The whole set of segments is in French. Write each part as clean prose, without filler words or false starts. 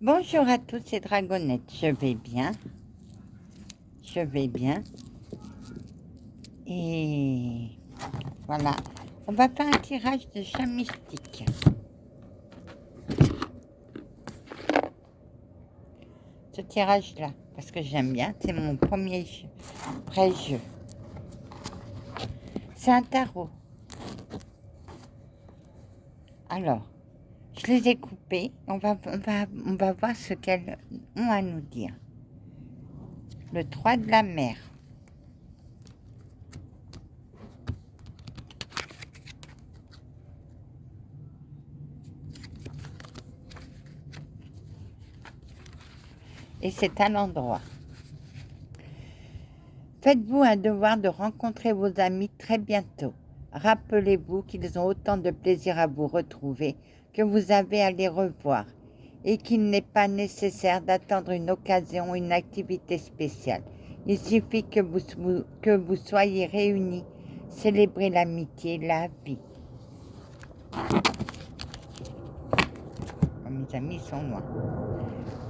Bonjour à tous, c'est Dragonette. Je vais bien. Je vais bien. Et voilà. On va faire un tirage de chat mystique. Ce tirage-là, parce que j'aime bien, c'est mon premier vrai jeu. C'est un tarot. Alors, je les ai coupés. On va voir ce qu'elles ont à nous dire. Le 3 de la mer. Et c'est à l'endroit. Faites-vous un devoir de rencontrer vos amis très bientôt. Rappelez-vous qu'ils ont autant de plaisir à vous retrouver que vous avez à les revoir et qu'il n'est pas nécessaire d'attendre une occasion ou une activité spéciale. Il suffit que vous soyez réunis, célébrer l'amitié, la vie. Mes amis sont loin.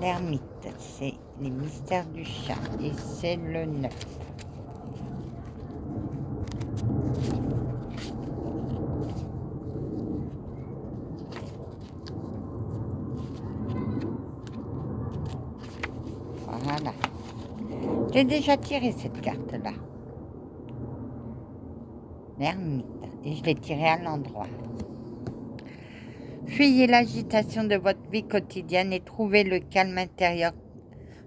L'ermite, c'est les mystères du chat et c'est le 9. Voilà. J'ai déjà tiré cette carte-là. L'ermite. Et je l'ai tirée à l'endroit. Fuyez l'agitation de votre vie quotidienne et trouvez le calme intérieur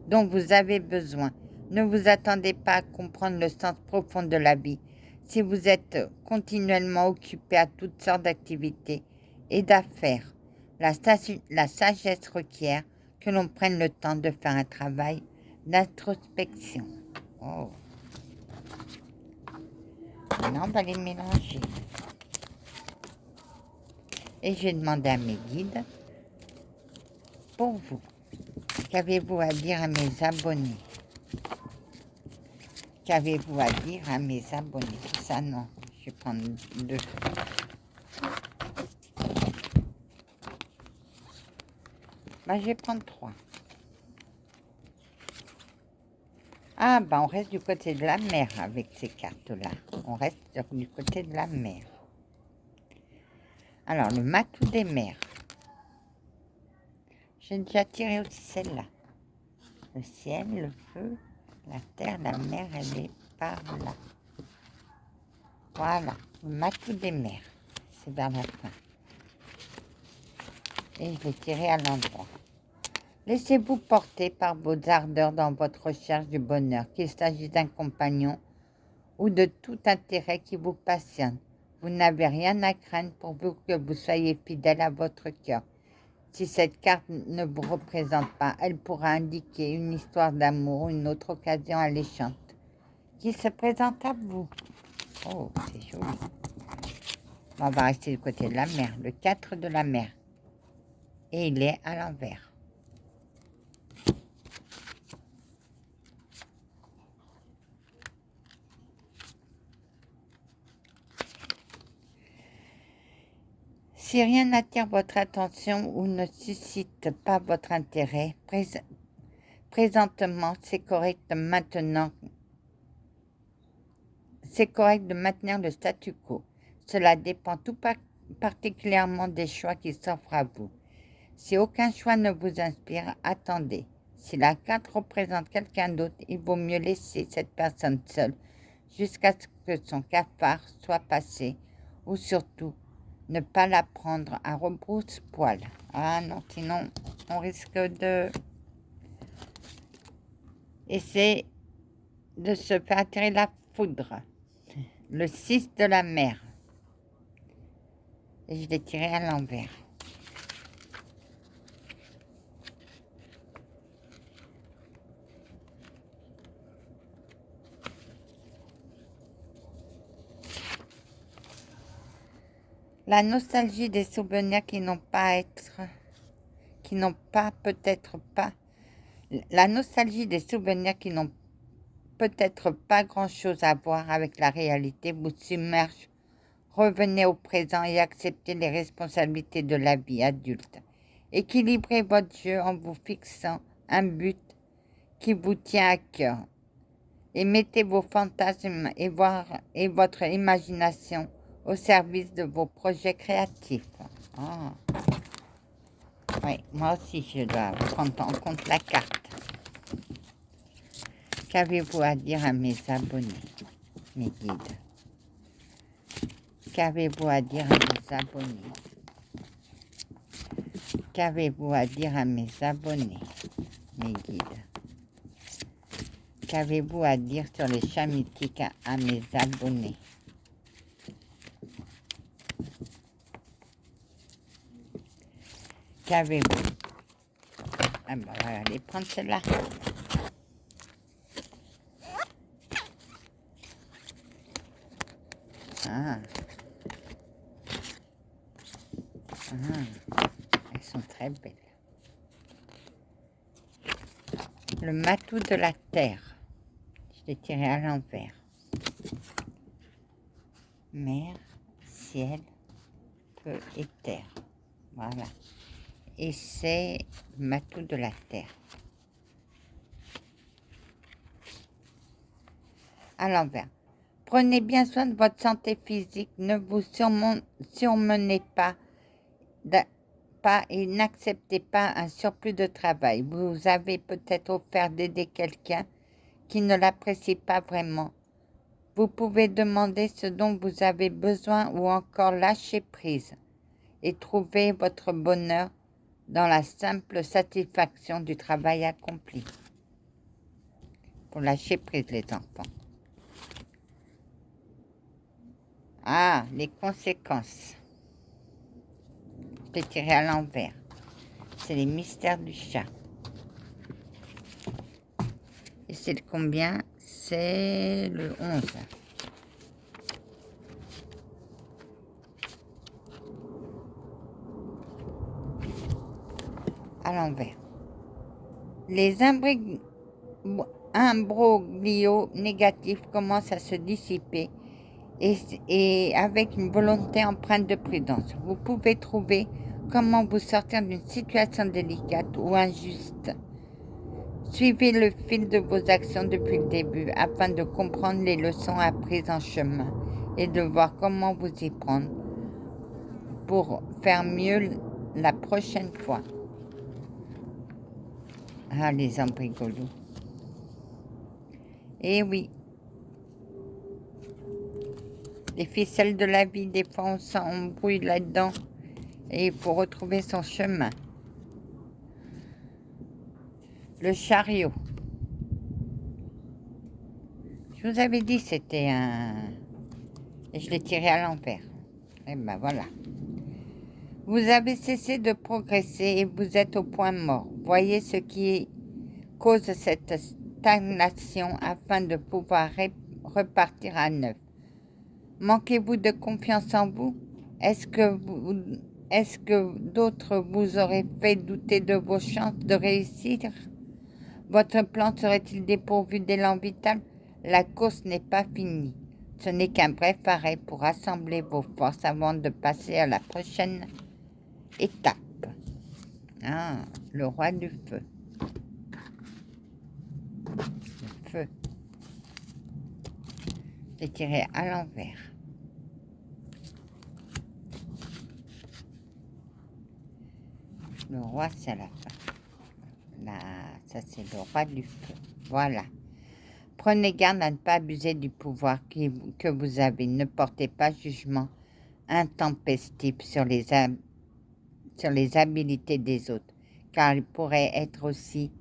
dont vous avez besoin. Ne vous attendez pas à comprendre le sens profond de la vie si vous êtes continuellement occupé à toutes sortes d'activités et d'affaires. La sagesse requiert que l'on prenne le temps de faire un travail d'introspection. Oh. Maintenant, on va les mélanger. Et je vais demander à mes guides, pour vous, qu'avez-vous à dire à mes abonnés? Qu'avez-vous à dire à mes abonnés? Ça, non. Je vais prendre 2. Je vais prendre 3. Ah, on reste du côté de la mer avec ces cartes-là. On reste du côté de la mer. Alors, le matou des mers. J'ai déjà tiré aussi celle-là. Le ciel, le feu, la terre, la mer, elle est par là. Voilà, le matou des mers. C'est vers la fin. Et je l'ai tiré à l'endroit. Laissez-vous porter par vos ardeurs dans votre recherche du bonheur, qu'il s'agisse d'un compagnon ou de tout intérêt qui vous passionne. Vous n'avez rien à craindre pourvu que vous soyez fidèle à votre cœur. Si cette carte ne vous représente pas, elle pourra indiquer une histoire d'amour ou une autre occasion alléchante qui se présente à vous. Oh, c'est joli. On va rester du côté de la mer, le 4 de la mer. Et il est à l'envers. Si rien n'attire votre attention ou ne suscite pas votre intérêt, présentement, c'est correct de maintenir le statu quo. Cela dépend tout particulièrement des choix qui s'offrent à vous. Si aucun choix ne vous inspire, attendez. Si la carte représente quelqu'un d'autre, il vaut mieux laisser cette personne seule jusqu'à ce que son cafard soit passé, ou surtout, ne pas la prendre à rebrousse-poil. Ah non, sinon, on risque de essayer de se faire attirer la foudre. Le 6 de la mer. Et je l'ai tiré à l'envers. La nostalgie des souvenirs la nostalgie des souvenirs qui n'ont peut-être pas grand-chose à voir avec la réalité vous submerge. Revenez au présent et acceptez les responsabilités de la vie adulte. Équilibrez votre jeu en vous fixant un but qui vous tient à cœur. Et mettez vos fantasmes et votre imagination au service de vos projets créatifs. Ah. Oui, moi aussi, je dois prendre en compte la carte. Qu'avez-vous à dire à mes abonnés, mes guides? Qu'avez-vous à dire à mes abonnés? Qu'avez-vous à dire à mes abonnés, mes guides? Qu'avez-vous à dire sur les chats mythiques à mes abonnés? Qu'avez-vous? Ah ben, on va aller prendre celle-là. Ah. Ah. Elles sont très belles. Le matou de la terre. Je l'ai tiré à l'envers. Mer, ciel, feu et terre. Voilà. Et c'est le matou de la terre. À l'envers. Prenez bien soin de votre santé physique. Ne vous surmenez pas et n'acceptez pas un surplus de travail. Vous avez peut-être offert d'aider quelqu'un qui ne l'apprécie pas vraiment. Vous pouvez demander ce dont vous avez besoin ou encore lâcher prise et trouver votre bonheur dans la simple satisfaction du travail accompli. Pour lâcher prise, les enfants. Ah, les conséquences. Je l'ai tiré à l'envers. C'est les mystères du chat. Et c'est le combien? C'est le 11. À l'envers. Les imbroglios négatifs commencent à se dissiper et avec une volonté empreinte de prudence. Vous pouvez trouver comment vous sortir d'une situation délicate ou injuste. Suivez le fil de vos actions depuis le début afin de comprendre les leçons apprises en chemin et de voir comment vous y prendre pour faire mieux la prochaine fois. Ah, les imbrigolos. Eh oui. Les ficelles de la vie, des fois on s'embrouille là-dedans et il faut retrouver son chemin. Le chariot. Je vous avais dit c'était un... Et je l'ai tiré à l'envers. Et ben voilà. Vous avez cessé de progresser et vous êtes au point mort. Voyez ce qui cause cette stagnation afin de pouvoir repartir à neuf. Manquez-vous de confiance en vous? Est-ce que d'autres vous auraient fait douter de vos chances de réussir? Votre plan serait-il dépourvu d'élan vital? La course n'est pas finie. Ce n'est qu'un bref arrêt pour rassembler vos forces avant de passer à la prochaine étape. Ah, le roi du feu. Le feu. J'ai tiré à l'envers. Le roi, c'est à la fin. Là, ça, c'est le roi du feu. Voilà. Prenez garde à ne pas abuser du pouvoir que vous avez. Ne portez pas jugement intempestif sur les habilités des autres, car ils pourraient être aussi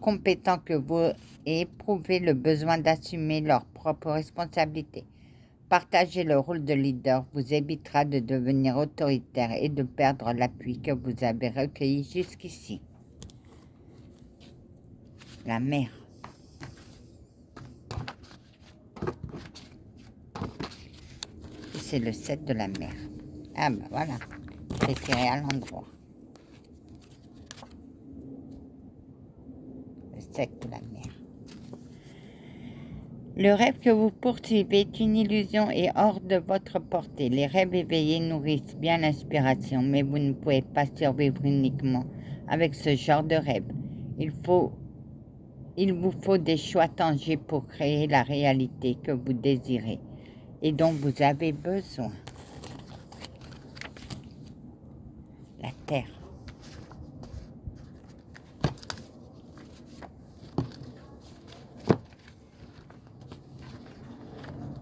compétents que vous et éprouver le besoin d'assumer leurs propres responsabilités. Partager le rôle de leader vous évitera de devenir autoritaire et de perdre l'appui que vous avez recueilli jusqu'ici. La mer. C'est le 7 de la mer. Ah ben voilà, j'ai tiré à l'endroit. Le 7 de la mer. Le rêve que vous poursuivez est une illusion et hors de votre portée. Les rêves éveillés nourrissent bien l'inspiration, mais vous ne pouvez pas survivre uniquement avec ce genre de rêve. Il vous faut des choix tangibles pour créer la réalité que vous désirez et dont vous avez besoin. La Terre.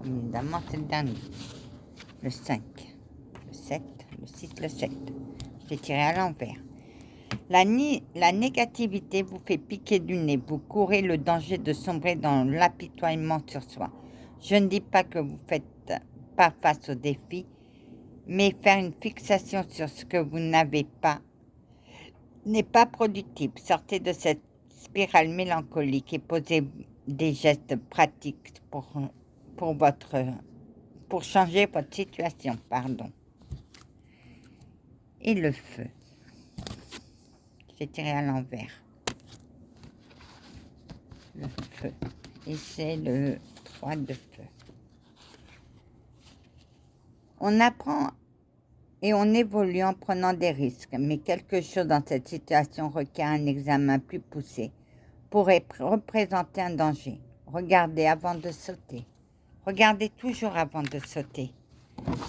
Évidemment, c'est le dernier. Le 5, le 7, le 6, le 7. Je l'ai tiré à l'envers. La négativité vous fait piquer du nez. Vous courez le danger de sombrer dans l'apitoiement sur soi. Je ne dis pas que vous ne faites pas face aux défis, mais faire une fixation sur ce que vous n'avez pas n'est pas productif. Sortez de cette spirale mélancolique et posez des gestes pratiques pour changer votre situation. Et le feu. J'ai tiré à l'envers. Le feu. Et c'est le 3 de feu. On apprend et on évolue en prenant des risques, mais quelque chose dans cette situation requiert un examen plus poussé, pourrait représenter un danger. Regardez avant de sauter. Regardez toujours avant de sauter,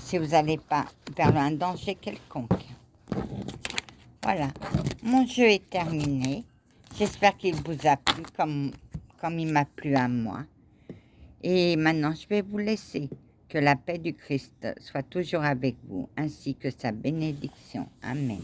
si vous n'allez pas vers un danger quelconque. Voilà, mon jeu est terminé. J'espère qu'il vous a plu comme il m'a plu à moi. Et maintenant, je vais vous laisser. Que la paix du Christ soit toujours avec vous, ainsi que sa bénédiction. Amen.